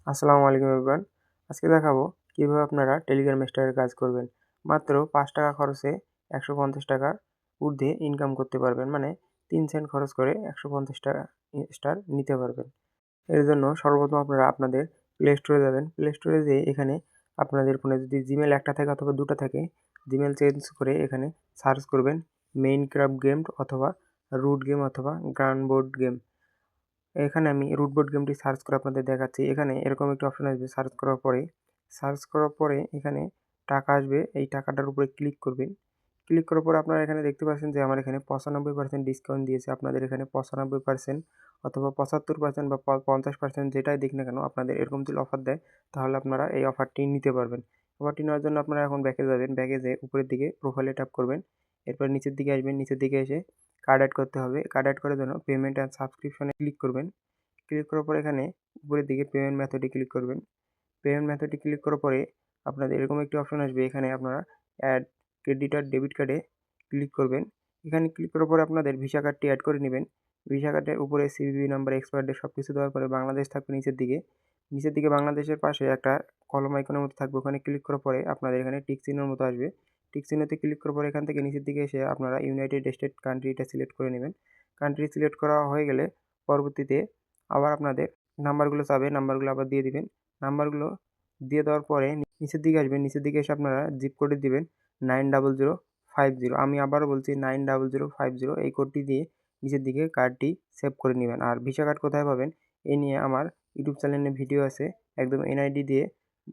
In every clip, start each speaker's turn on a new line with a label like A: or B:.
A: আসসালামু আলাইকুম এভরিওয়ান। আজকে দেখাবো কিভাবে আপনারা টেলিগ্রাম স্টারের কাজ করবেন। মাত্র ৳৫ খরচে ৳১৫০ ঊর্ধ্বে ইনকাম করতে পারবেন। মানে ৩ সেন্ট খরচ করে ৳১৫০ স্টার নিতে পারবেন। এর জন্য সর্বপ্রথম আপনারা আপনাদের প্লে স্টোরে যাবেন। প্লে স্টোরে যেয়ে এখানে আপনাদের ফোনে যদি জিমেইল একটা থাকে অথবা ২ টা থাকে, জিমেইল চেঞ্জ করে এখানে সার্চ করবেন মেইনক্রাফট গেম অথবা রুট গেম অথবা গানবোর্ড গেম। এখানে আমি রুটবোর্ড গেমটি সার্চ করে আপনাদের দেখাচ্ছি। এখানে এরকম একটি অপশন আসবে সার্চ করার পরে এখানে টাকা আসবে। এই টাকাটার উপরে ক্লিক করবেন। ক্লিক করার পরে আপনারা এখানে দেখতে পাচ্ছেন যে আমার এখানে ৯৫% ডিসকাউন্ট দিয়েছে। আপনাদের এখানে ৯৫% অথবা ৭৫% বা ৫০% যেটাই দিক না কেন আপনাদের এরকম যদি অফার দেয় তাহলে আপনারা এই অফারটি নিতে পারবেন। অফারটি নেওয়ার জন্য আপনারা এখন ব্যাকে যাবেন। ব্যাকে যেয়ে উপরের দিকে প্রোফাইলে ট্যাপ করবেন। এরপর নিচের দিকে আসবেন। নিচের দিকে এসে কার্ড এড করতে হবে। কার্ড এড করার জন্য payment and subscription A click করবেন। ক্লিক করার পর এখানে উপরের দিকে পেমেন্ট মেথডে ক্লিক করবেন। পেমেন্ট মেথডে ক্লিক করার পরে আপনাদের এরকম একটি অপশন আসবে। এখানে আপনারা অ্যাড ক্রেডিট আর ডেবিট কার্ডে ক্লিক করবেন। এখানে ক্লিক করার পরে আপনাদের ভিসা কার্ডটি অ্যাড করে নেবেন। ভিসা কার্ডের উপরে সিভিভি নাম্বার, এক্সপায়ার ডেট সবকিছু দেওয়ার পরে বাংলাদেশ থাকবে নিচের দিকে। নিচের দিকে বাংলাদেশের পাশে একটা কলম আইকনের মতো থাকবে। ওখানে ক্লিক করার পরে আপনাদের এখানে টিক চিহ্নের মতো আসবে। টিক চিহ্নতে ক্লিক করার পরে এখান থেকে নিচের দিকে এসে আপনারা ইউনাইটেড স্টেট কান্ট্রিটা সিলেক্ট করে নেবেন। কান্ট্রি সিলেক্ট করা হয়ে গেলে পরবর্তীতে আবার আপনাদের নাম্বারগুলো চাবে, নাম্বারগুলো আবার দিয়ে দিবেন। নাম্বারগুলো দিয়ে দেওয়ার পরে নিচের দিকে আসবেন। নিচের দিকে এসে আপনারা জিপ কোডে দিবেন 90050। আমি আবারও বলছি 90050। এই কোডটি দিয়ে নিচের দিকে কার্ডটি সেভ করে নেবেন। আর ভিসা কার্ড কোথায় পাবেন এ নিয়ে আমার ইউটিউব চ্যানেলে ভিডিও আছে। একদম এনআইডি দিয়ে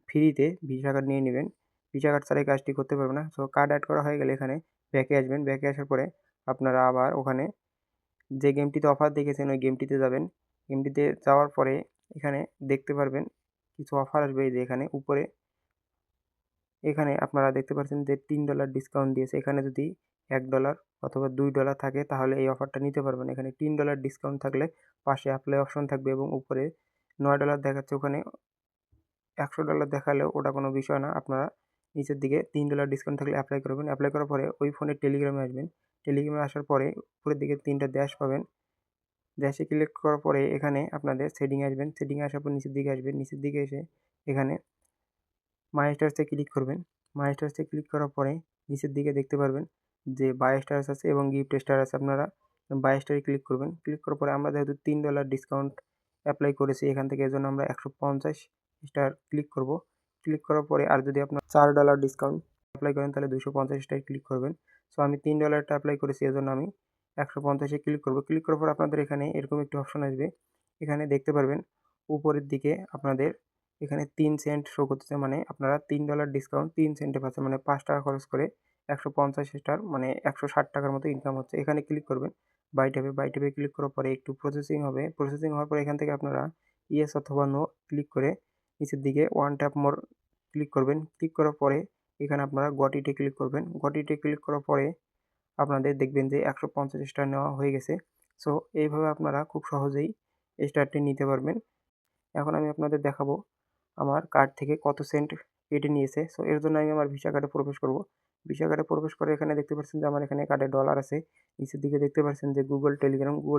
A: ফ্রিতে ভিসা কার্ড নিয়ে নেবেন। ভিসা কার্ড ছাড়া এই কাজটি করতে পারবেন না। সো কার্ড অ্যাড করা হয়ে গেলে এখানে ব্যাকে আসবেন। ব্যাকে আসার পরে আপনারা আবার ওখানে যে গেমটিতে অফার দেখেছেন ওই গেমটিতে যাবেন। গেমটিতে যাওয়ার পরে এখানে দেখতে পারবেন কিছু অফার আসবে। এই যে এখানে উপরে এখানে আপনারা দেখতে পাচ্ছেন যে $3 ডিসকাউন্ট দিয়েছে। এখানে যদি $1 অথবা $2 থাকে তাহলে এই অফারটা নিতে পারবেন। এখানে $3 ডিসকাউন্ট থাকলে পাশে অ্যাপ্লাই অপশন থাকবে এবং উপরে $9 দেখাচ্ছে। ওখানে $100 দেখালেও ওটা কোনো বিষয় না। আপনারা নিচের দিকে $3 ডিসকাউন্ট থাকলে অ্যাপ্লাই করবেন। অ্যাপ্লাই করার পরে ওই ফোনের টেলিগ্রামে আসবেন। টেলিগ্রামে আসার পরে উপরের দিকে ৩ টা ড্যাশ পাবেন। ড্যাশে ক্লিক করার পরে এখানে আপনাদের সেটিংয়ে আসবেন। সেটিংয়ে আসার পর নিচের দিকে আসবেন। নিচের দিকে এসে এখানে মাই স্টারসে ক্লিক করবেন। মাই স্টারসে ক্লিক করার পরে নিচের দিকে দেখতে পারবেন যে বাই স্টারস আছে এবং গিফট স্টার আছে। আপনারা বাই স্টারে ক্লিক করবেন। ক্লিক করার পরে আমরা যেহেতু $3 ডিসকাউন্ট অ্যাপ্লাই করেছি এখান থেকে, এজন্য আমরা 150 স্টার ক্লিক করব। ক্লিক করার পরে আর যদি আপনার $4 ডিসকাউন্ট অ্যাপ্লাই করেন তাহলে 250 স্টারে ক্লিক করবেন। সো আমি $3 টা অ্যাপ্লাই করেছি এজন্য আমি 150 এ ক্লিক করব। ক্লিক করার পর আপনাদের এখানে এরকম একটি অপশন আসবে। এখানে দেখতে পারবেন উপরের দিকে আপনাদের এখানে 3 সেন্ট শো করতেছে। মানে আপনারা $3 ডিসকাউন্ট 3 সেন্টে পাচ্ছেন। মানে ৳5 খরচ করে 150 স্টার মানে ৳160 মতো ইনকাম হচ্ছে। এখানে ক্লিক করবেন বাই ট্যাবে ক্লিক করার পরে একটু প্রসেসিং হবে। প্রসেসিং হওয়ার পরে এখান থেকে আপনারা ইয়েস অথবা নো ক্লিক করে নিচের দিকে ওয়ান ট্যাপ মোর ক্লিক করবেন। ক্লিক করার পরে এখানে আপনারা গট ইটে ক্লিক করবেন। গট ইটে ক্লিক করার পরে আপনাদের দেখবেন যে 150 স্টার নেওয়া হয়ে গেছে। সো এইভাবে আপনারা খুব সহজেই স্টারটি নিতে পারবেন। এখন আমি আপনাদের দেখাবো আমার কার্ড থেকে কত সেন্ট কেটে নিয়েছে। সো এর জন্য আমি আমার ভিসা কার্ডে প্রবেশ করব। ভিসা কার্ডে প্রবেশ করে এখানে দেখতে পাচ্ছেন যে আমার এখানে কার্ডে ডলার আছে। নিচের দিকে দেখতে পাচ্ছেন যে গুগল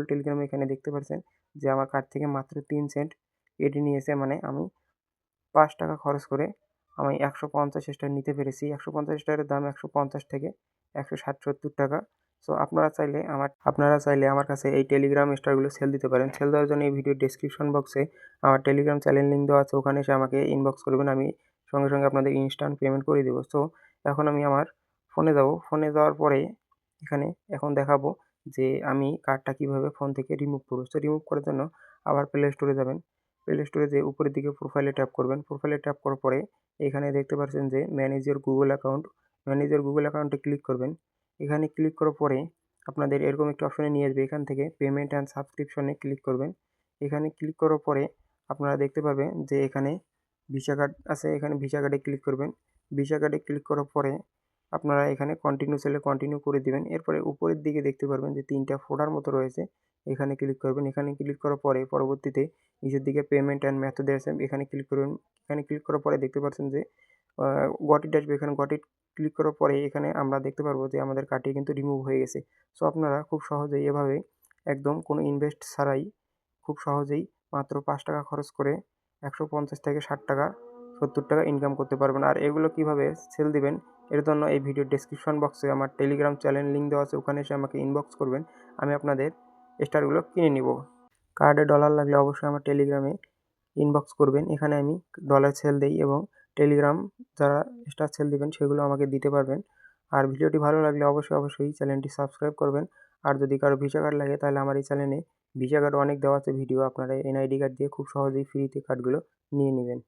A: টেলিগ্রামে এখানে দেখতে পাচ্ছেন যে আমার কার্ড থেকে মাত্র 3 সেন্ট কেটে নিয়েছে। মানে আমি ৳৫ খরচ করে আমি 150 স্টার নিতে পেরেছি। 150 স্টারের দাম 150 থেকে 160-70 টাকা। সো আপনারা চাইলে আমার কাছে এই টেলিগ্রাম স্টারগুলো সেল দিতে পারেন। সেল দেওয়ার জন্য এই ভিডিওর ডেসক্রিপশন বক্সে আমার টেলিগ্রাম চ্যানেল লিঙ্ক দেওয়া আছে। ওখানে এসে আমাকে ইনবক্স করবেন। আমি সঙ্গে, সঙ্গে আপনাদের ইনস্ট্যান্ট পেমেন্ট করে দেব। সো এখন আমি আমার ফোনে যাব। ফোনে যাওয়ার পরে এখানে এখন দেখাবো যে আমি কার্ডটা কীভাবে ফোন থেকে রিমুভ করব। সো রিমুভ করার জন্য আবার প্লে স্টোরে যাবেন। প্লে স্টোরে যেয়ে উপরের দিকে প্রোফাইলে ট্যাপ করবেন। প্রোফাইলে ট্যাপ করার পরে এখানে দেখতে পাচ্ছেন যে manage your Google account. Manage your Google অ্যাকাউন্টে ক্লিক করবেন। এখানে ক্লিক করার পরে আপনাদের এরকম একটি অপশনে নিয়ে আসবে। এখান থেকে পেমেন্ট অ্যান্ড সাবস্ক্রিপশনে ক্লিক করবেন। এখানে ক্লিক করার পরে আপনারা দেখতে পারবেন যে এখানে ভিসা কার্ড আছে। এখানে ভিসা কার্ডে ক্লিক করবেন। ভিসা কার্ডে ক্লিক করার পরে আপনারা এখানে কন্টিনিউ চাইলে কন্টিনিউ করে দিবেন। এরপরে উপরের দিকে দেখতে পারবেন যে 3 টা ফোল্ডার মতো রয়েছে। এখানে ক্লিক করবেন। এখানে ক্লিক করার পরে পরবর্তীতে নিচের দিকে পেমেন্ট অ্যান্ড মেথড আছে। এখানে ক্লিক করবেন। এখানে ক্লিক করার পরে দেখতে পাচ্ছেন যে গট ইট আসবে। এখানে গট ইট ক্লিক করার পরে এখানে আমরা দেখতে পারবো যে আমাদের কার্ডটি কিন্তু রিমুভ হয়ে গেছে। সো আপনারা খুব সহজেই এভাবে একদম কোনো ইনভেস্ট ছাড়াই খুব সহজেই মাত্র ৳5 খরচ করে 150 থেকে 60 টাকা 70 টাকা ইনকাম করতে পারবেন। আর এগুলো কীভাবে সেল দিবেন এর জন্য এই ভিডিওর ডেসক্রিপশন বক্সে আমার টেলিগ্রাম চ্যানেল লিঙ্ক দেওয়া আছে, ওখানে এসে আমাকে ইনবক্স করবেন, আমি আপনাদের স্টারগুলো কিনে নিব। কার্ডে ডলার লাগলে অবশ্যই আমার টেলিগ্রামে ইনবক্স করবেন, এখানে আমি ডলার সেল দেই এবং টেলিগ্রাম যারা স্টার সেল দিবেন সেগুলো আমাকে দিতে পারবেন। আর ভিডিওটি ভালো লাগলে অবশ্যই চ্যানেলটি সাবস্ক্রাইব করবেন। আর যদি কারো ভিসা কার্ড লাগে তাহলে আমার এই চ্যানেলে ভিসা কার্ড অনেক দেওয়া আছে ভিডিও, আপনারা এনআইডি কার্ড দিয়ে খুব সহজেই ফ্রিতে কার্ডগুলো নিয়ে নেবেন।